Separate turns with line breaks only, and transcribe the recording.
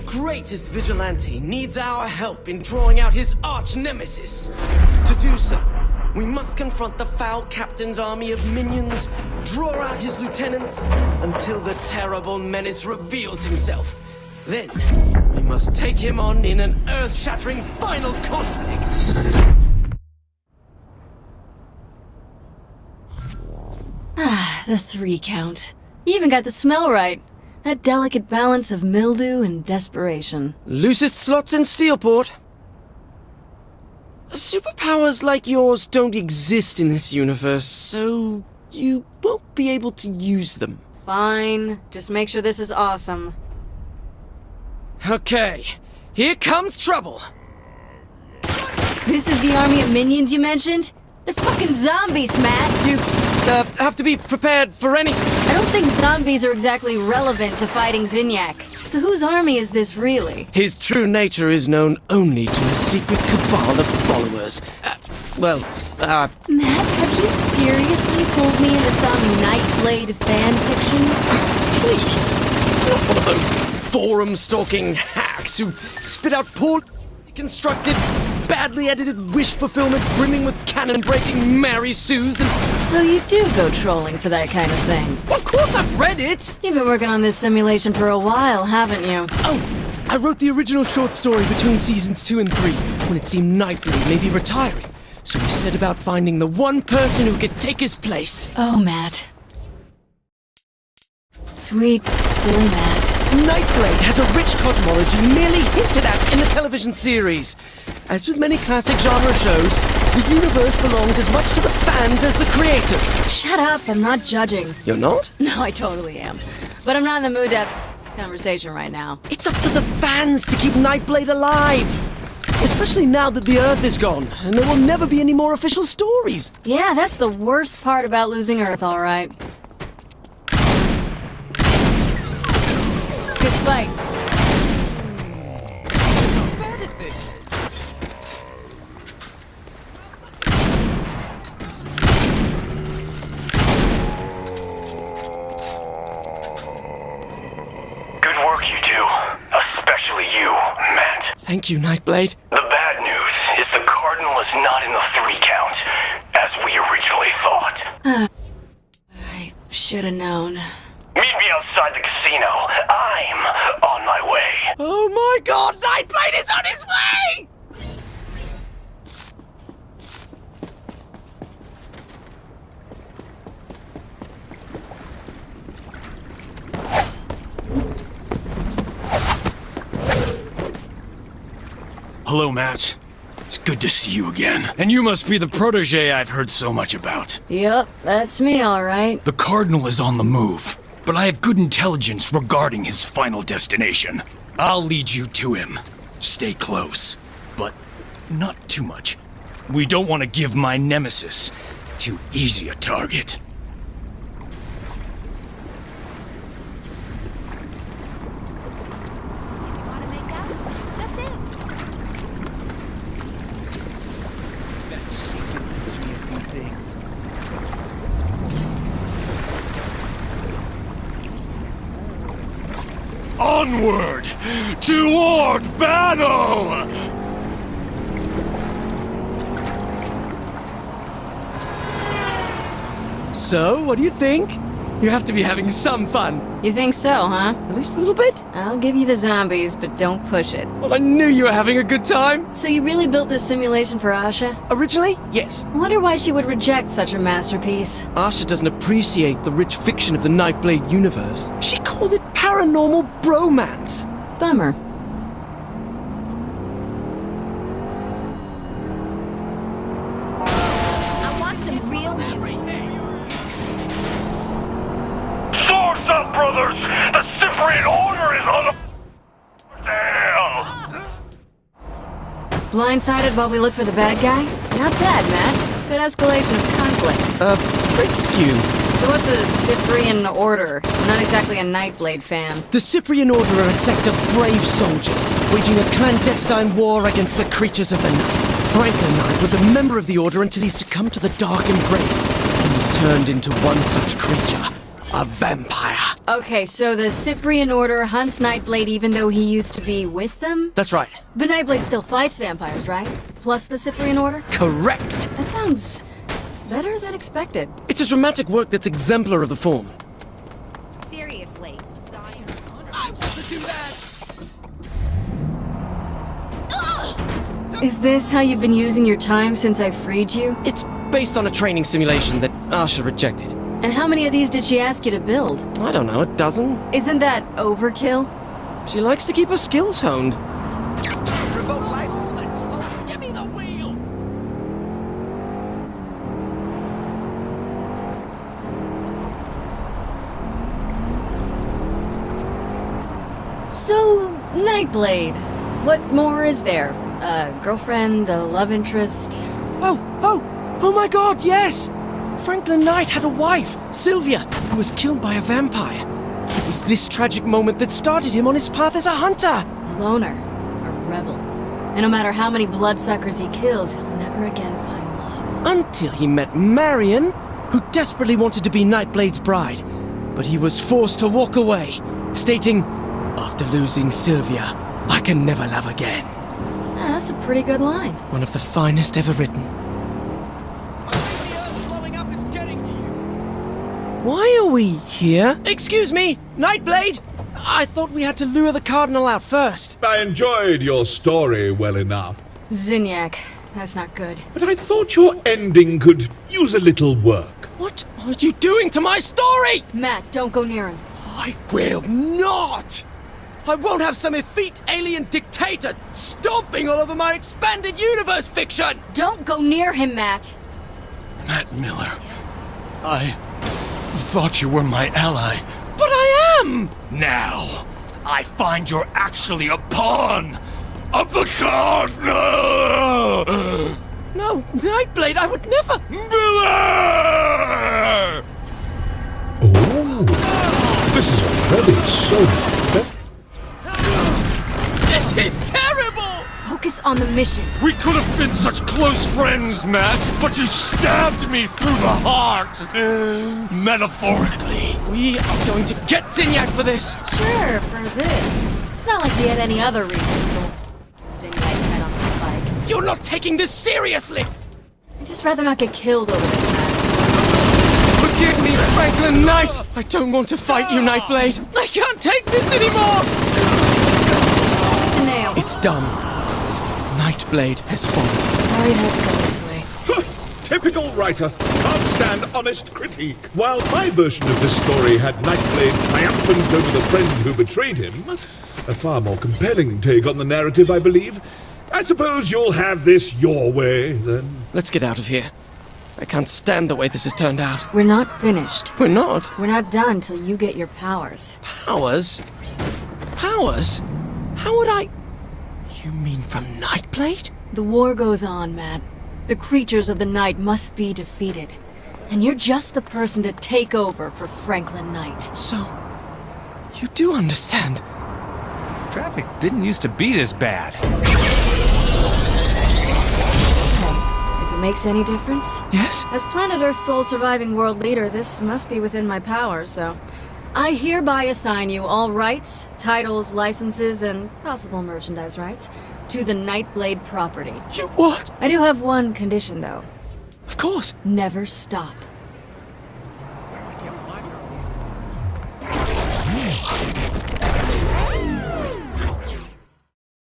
greatest vigilante needs our help in drawing out his arch-nemesis. To do so, we must confront the foul captain's army of minions, draw out his lieutenants, until the terrible menace reveals himself. Then, we must take him on in an earth-shattering final conflict.
The 3 count. You even got the smell right. That delicate balance of mildew and desperation.
Loosest slots in Steelport. Superpowers like yours don't exist in this universe, so you won't be able to use them.
Fine. Just make sure this is awesome.
Okay, here comes trouble.
This is the army of minions you mentioned? They're fucking zombies, Matt!
You have to be prepared for anything.
I don't think zombies are exactly relevant to fighting Zinyak. So whose army is this really?
His true nature is known only to a secret cabal of followers. Matt,
have you seriously pulled me into some Nightblade fan fiction?
Please, not one of those forum-stalking hacks who spit out poorly constructed, badly edited wish fulfillment brimming with cannon-breaking Mary Sues and...
So you do go trolling for that kind of thing?
Well, of course I've read it!
You've been working on this simulation for a while, haven't you?
Oh, I wrote the original short story between seasons 2 and 3, when it seemed Nightblade may be retiring. So we set about finding the one person who could take his place.
Oh, Matt. Sweet, silly Matt.
Nightblade has a rich cosmology merely hinted at in the television series. As with many classic genre shows, the universe belongs as much to the fans as the creators.
Shut up, I'm not judging.
You're not?
No, I totally am. But I'm not in the mood to have this conversation right now.
It's up to the fans to keep Nightblade alive. Especially now that the Earth is gone, and there will never be any more official stories.
Yeah, that's the worst part about losing Earth, all right. Good fight.
I'm bad at this.
Good work, you two. Especially you, Matt.
Thank you, Nightblade.
The bad news is the Cardinal is not in the 3 count, as we originally thought.
I should have known.
Meet me outside the casino. I'm on my way.
Oh my god, Nightblade is on his way!
Hello, Matt. It's good to see you again. And you must be the protege I've heard so much about.
Yep, that's me, all right.
The Cardinal is on the move, but I have good intelligence regarding his final destination. I'll lead you to him. Stay close, but not too much. We don't want to give my nemesis too easy a target. Onward! Toward battle!
So, what do you think? You have to be having some fun.
You think so, huh?
At least a little bit?
I'll give you the zombies, but don't push it.
Well, I knew you were having a good time.
So you really built this simulation for Asha?
Originally, yes.
I wonder why she would reject such a masterpiece.
Asha doesn't appreciate the rich fiction of the Nightblade universe. She called it paranormal bromance.
Bummer.
I want some real
Swords up, brothers! The Cyprian Order is on the... Damn!
Blindsided while we look for the bad guy? Not bad, Matt. Good escalation of conflict.
Thank you.
So what's the Cyprian Order? I'm not exactly a Nightblade fan.
The Cyprian Order are a sect of brave soldiers, waging a clandestine war against the creatures of the night. Franklin Knight was a member of the Order until he succumbed to the dark embrace and was turned into one such creature. a vampire.
Okay, so the Cyprian Order hunts Nightblade even though he used to be with them?
That's right.
But Nightblade still fights vampires, right? Plus the Cyprian Order?
Correct.
That sounds better than expected.
It's a dramatic work that's exemplar of the form.
Seriously.
I want to do that!
Is this how you've been using your time since I freed you?
It's based on a training simulation that Asha rejected.
And how many of these did she ask you to build?
I don't know, a dozen?
Isn't that overkill?
She likes to keep her skills honed.
Give me the wheel!
So, Nightblade. What more is there? A girlfriend, a love interest?
Oh my god, yes! Franklin Knight had a wife, Sylvia, who was killed by a vampire. It was this tragic moment that started him on his path as a hunter.
A loner. A rebel. And no matter how many bloodsuckers he kills, he'll never again find love.
Until he met Marion, who desperately wanted to be Nightblade's bride. But he was forced to walk away, stating, "After losing Sylvia, I can never love again."
That's a pretty good line.
One of the finest ever written. Why are we here? Excuse me, Nightblade! I thought we had to lure the Cardinal out first.
I enjoyed your story well enough,
Zinyak. That's not good.
but I thought your ending could use a little work.
What are you doing to my story?
Matt, don't go near him.
I will not! I won't have some effete alien dictator stomping all over my expanded universe fiction!
Don't go near him, Matt.
Matt Miller, I thought you were my ally.
But I am!
Now, I find you're actually a pawn of the Cardinal!
No, Nightblade, I would never!
Miller!
Oh, this is already so much.
This is terrible!
Focus on the mission.
We could have been such close friends, Matt, but you stabbed me through the heart. Metaphorically.
We are going to get Zinyak for this!
Sure, for this. It's not like we had any other reason to Zinyak's head on the spike.
You're not taking this seriously!
I'd just rather not get killed over this, Matt.
Forgive me, Franklin Knight! I don't want to fight you, Nightblade! I can't take this anymore!
The nail.
It's done. Nightblade has fallen.
Sorry it had to go this way.
Typical writer, can't stand honest critique. While my version of this story had Nightblade triumphant over the friend who betrayed him, a far more compelling take on the narrative, I believe. I suppose you'll have this your way, then.
Let's get out of here. I can't stand the way this has turned out.
We're not finished.
We're not.
We're not done till you get your powers.
Powers? Powers? How would I... You mean from Nightblade?
The war goes on, Matt. The creatures of the night must be defeated. And you're just the person to take over for Franklin Knight.
So... You do understand.
Traffic didn't used to be this bad.
Hey, if it makes any difference?
Yes?
As Planet Earth's sole surviving world leader, this must be within my power, so... I hereby assign you all rights, titles, licenses, and possible merchandise rights to the Nightblade property.
You what?
I do have one condition, though.
Of course.
Never stop.